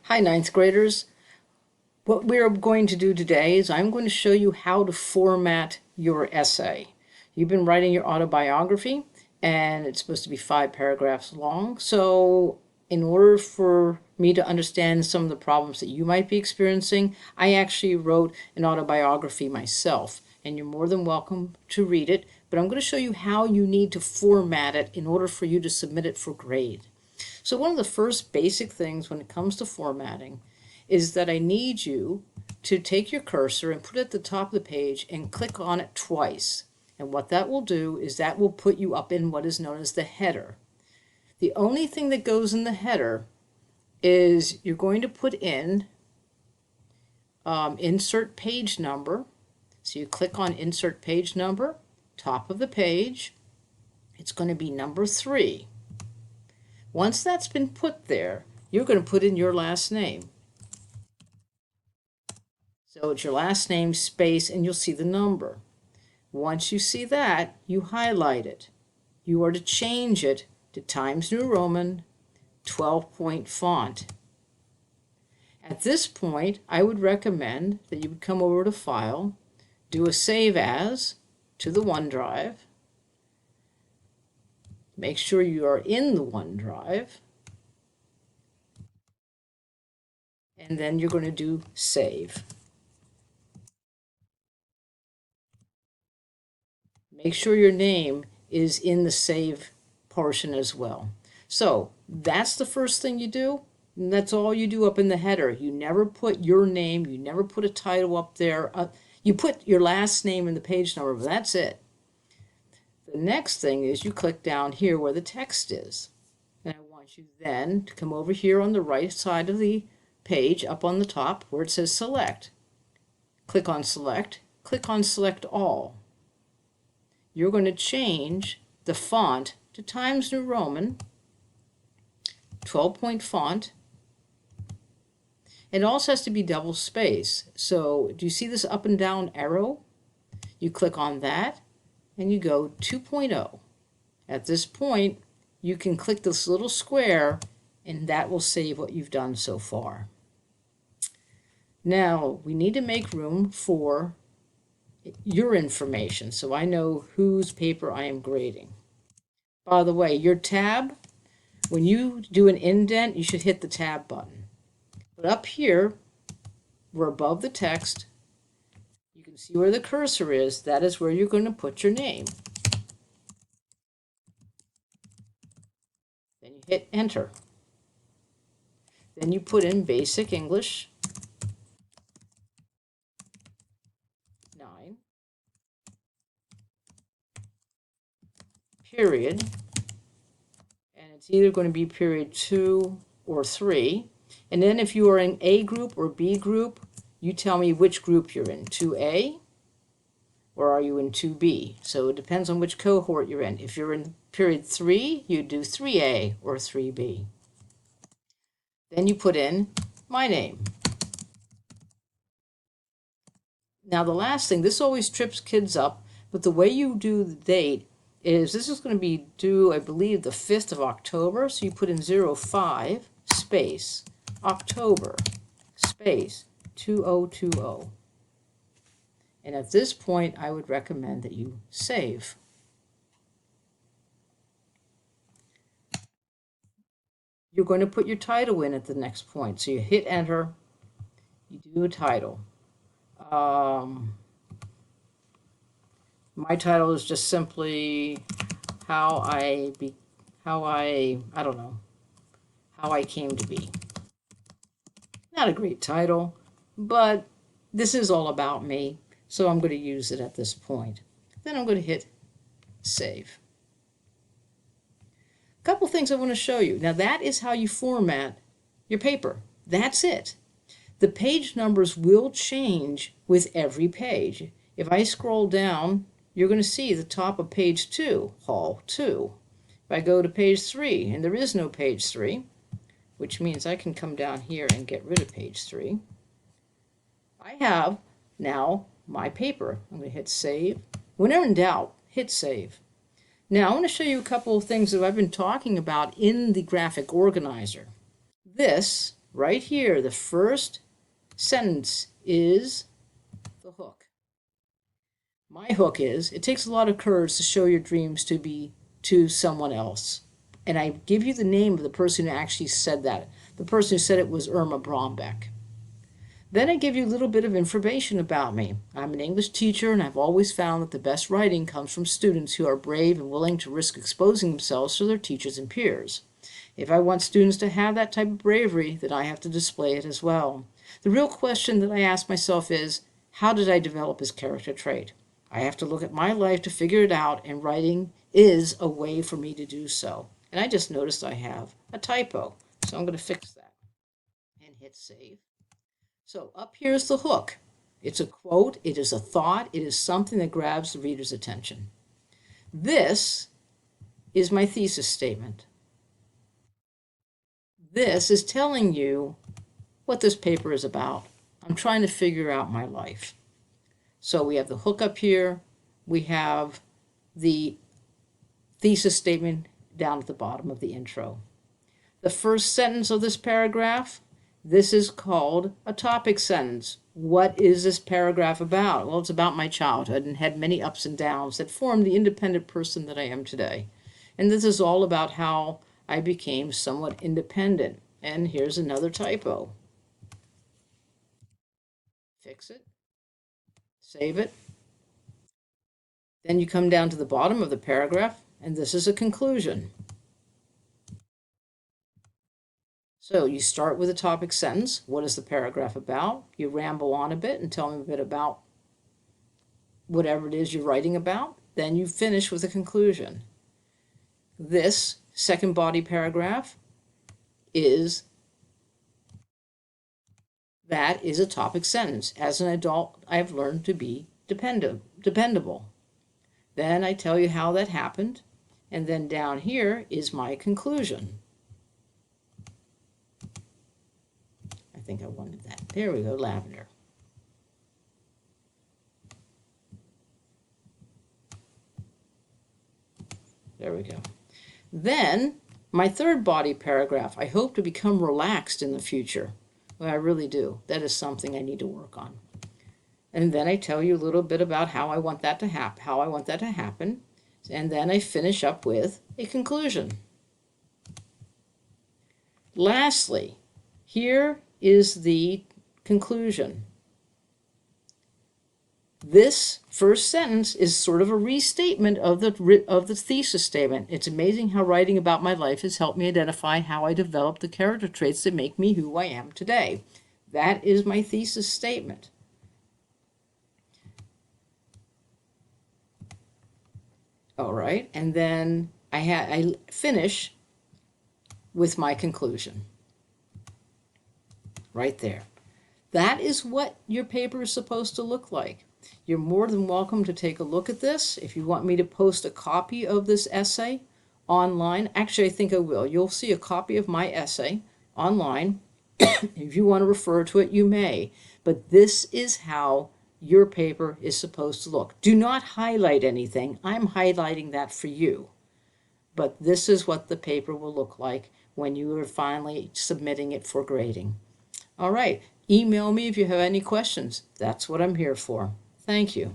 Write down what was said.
Hi, ninth graders. What we're going to do today is I'm going to show you how to format your essay. You've been writing your autobiography, and it's supposed to be 5 paragraphs long. So in order for me to understand some of the problems that you might be experiencing, I actually wrote an autobiography myself, and you're more than welcome to read it. But I'm going to show you how you need to format it in order for you to submit it for grade. So one of the first basic things when it comes to formatting is that I need you to take your cursor and put it at the top of the page and click on it twice. And what that will do is that will put you up in what is known as the header. The only thing that goes in the header is you're going to put in insert page number. So you click on insert page number, top of the page. It's going to be number 3. Once that's been put there, you're going to put in your last name. So it's your last name, space, and you'll see the number. Once you see that, you highlight it. You are to change it to Times New Roman 12-point font. At this point, I would recommend that you would come over to File, do a Save As to the OneDrive. Make sure you are in the OneDrive. And then you're going to do Save. Make sure your name is in the Save portion as well. So that's the first thing you do. And that's all you do up in the header. You never put your name. You never put a title up there. You put your last name and the page number, but that's it. The next thing is you click down here where the text is. And I want you then to come over here on the right side of the page, up on the top where it says Select. Click on Select. Click on Select All. You're going to change the font to Times New Roman, 12-point font. It also has to be double space. So do you see this up and down arrow? You click on that and you go 2.0. At this point, you can click this little square and that will save what you've done so far. Now, we need to make room for your information so I know whose paper I am grading. By the way, your tab, when you do an indent, you should hit the tab button. But up here, we're above the text. You can see where the cursor is. That is where you're going to put your name. Then you hit Enter. Then you put in Basic English 9, period, and it's either going to be period 2 or 3. And then if you are in A group or B group, you tell me which group you're in, 2A or are you in 2B? So it depends on which cohort you're in. If you're in period 3, you do 3A or 3B. Then you put in my name. Now the last thing, this always trips kids up, but the way you do the date is this is going to be due, I believe, the 5th of October. So you put in 05 space October space 2020. And at this point, I would recommend that you save. You're going to put your title in at the next point. So you hit Enter, you do a title. My title is just simply how I came to be. Not a great title, but this is all about me, so I'm going to use it at this point. Then I'm going to hit Save. A couple things I want to show you. Now that is how you format your paper. That's it. The page numbers will change with every page. If I scroll down, you're going to see the top of page 2, Hall 2. If I go to page 3, and there is no page 3, which means I can come down here and get rid of page 3, I have now my paper. I'm going to hit Save. Whenever in doubt, hit Save. Now I want to show you a couple of things that I've been talking about in the graphic organizer. This right here, the first sentence is the hook. My hook is, it takes a lot of courage to show your dreams to someone else. And I give you the name of the person who actually said that. The person who said it was Irma Brombeck. Then I give you a little bit of information about me. I'm an English teacher, and I've always found that the best writing comes from students who are brave and willing to risk exposing themselves to their teachers and peers. If I want students to have that type of bravery, then I have to display it as well. The real question that I ask myself is, how did I develop this character trait? I have to look at my life to figure it out, and writing is a way for me to do so. And I just noticed I have a typo, so I'm going to fix that and hit save. So up here's the hook. It's a quote, it is a thought, it is something that grabs the reader's attention. This is my thesis statement. This is telling you what this paper is about. I'm trying to figure out my life. So we have the hook up here, we have the thesis statement down at the bottom of the intro. The first sentence of this paragraph, this is called a topic sentence. What is this paragraph about? Well, it's about my childhood and had many ups and downs that formed the independent person that I am today. And this is all about how I became somewhat independent. And here's another typo. Fix it. Save it. Then you come down to the bottom of the paragraph, and this is a conclusion. So you start with a topic sentence. What is the paragraph about? You ramble on a bit and tell me a bit about whatever it is you're writing about. Then you finish with a conclusion. This second body paragraph is a topic sentence. As an adult, I've learned to be dependable. Then I tell you how that happened. And then down here is my conclusion. I think I wanted that. There we go, lavender. There we go. Then, my third body paragraph, I hope to become relaxed in the future. Well, I really do. That is something I need to work on. And then I tell you a little bit about how I want that to happen, and then I finish up with a conclusion. Lastly, here is the conclusion. This first sentence is sort of a restatement of the thesis statement. It's amazing how writing about my life has helped me identify how I developed the character traits that make me who I am today. That is my thesis statement. All right, and then I finish with my conclusion. Right there. That is what your paper is supposed to look like. You're more than welcome to take a look at this. If you want me to post a copy of this essay online, actually I think I will. You'll see a copy of my essay online. If you want to refer to it, you may. But this is how your paper is supposed to look. Do not highlight anything. I'm highlighting that for you. But this is what the paper will look like when you are finally submitting it for grading. All right, email me if you have any questions. That's what I'm here for. Thank you.